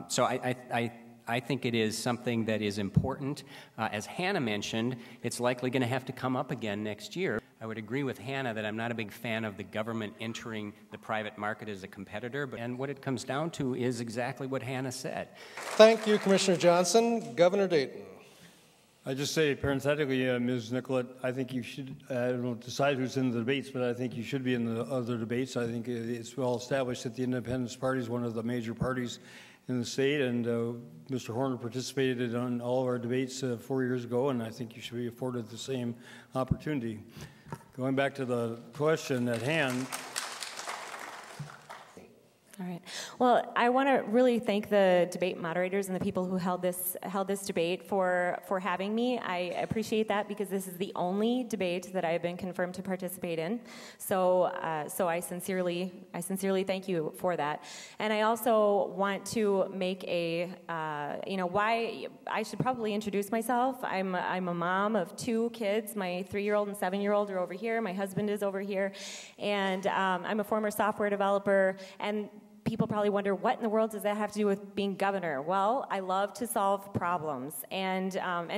So I think it is something that is important. As Hannah mentioned, it's likely going to have to come up again next year. I would agree with Hannah that I'm not a big fan of the government entering the private market as a competitor, and what it comes down to is exactly what Hannah said. Thank you, Commissioner Johnson. Governor Dayton. I just say parenthetically, Ms. Nicollet, I think you should, I don't decide who's in the debates, but I think you should be in the other debates. I think it's well established that the Independence Party is one of the major parties in the state, and Mr. Horner participated in all of our debates 4 years ago, and I think you should be afforded the same opportunity. Going back to the question at hand. All right. Well, I want to really thank the debate moderators and the people who held this debate for having me. I appreciate that because this is the only debate that I've been confirmed to participate in. So I sincerely thank you for that. And I also want to make a why I should probably introduce myself. I'm a mom of 2 kids. My 3-year-old and 7-year-old are over here. My husband is over here, and I'm a former software developer. And people probably wonder, what in the world does that have to do with being governor? Well, I love to solve problems, and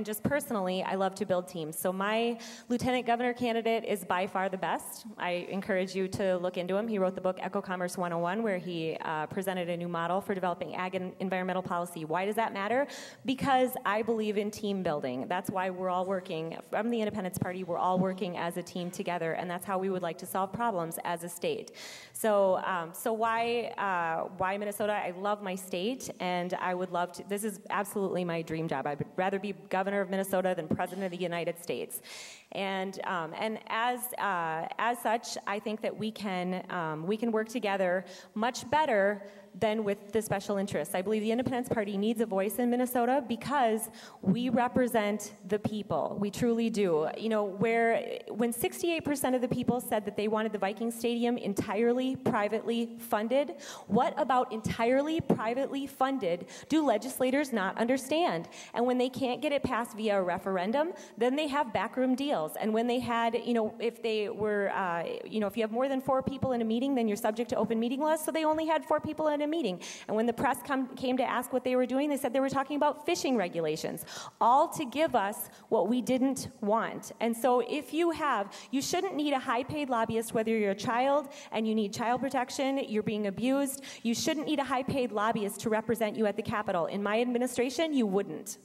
just personally, I love to build teams. So my lieutenant governor candidate is by far the best. I encourage you to look into him. He wrote the book Eco-Commerce 101, where he presented a new model for developing ag and environmental policy. Why does that matter? Because I believe in team building. That's why we're all working, from the Independence Party, we're all working as a team together, and that's how we would like to solve problems as a state. So, why Minnesota? I love my state, and I would love to. This is absolutely my dream job. I would rather be governor of Minnesota than president of the United States. And as such, I think that we can work together much better than with the special interests. I believe the Independence Party needs a voice in Minnesota because we represent the people. We truly do. You know, when 68% of the people said that they wanted the Viking Stadium entirely privately funded, what about entirely privately funded do legislators not understand? And when they can't get it passed via a referendum, then they have backroom deals. And when they had, if they were, if you have more than 4 people in a meeting, then you're subject to open meeting laws, so they only had 4 people in a meeting. And when the press came to ask what they were doing, they said they were talking about fishing regulations, all to give us what we didn't want. And so if you shouldn't need a high-paid lobbyist, whether you're a child and you need child protection, you're being abused, you shouldn't need a high-paid lobbyist to represent you at the Capitol. In my administration, you wouldn't.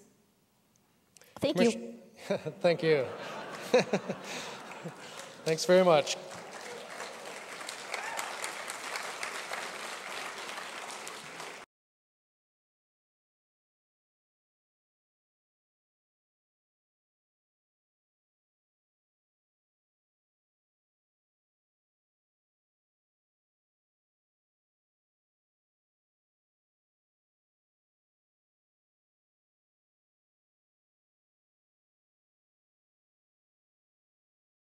Thank you. Thank you. Thanks very much.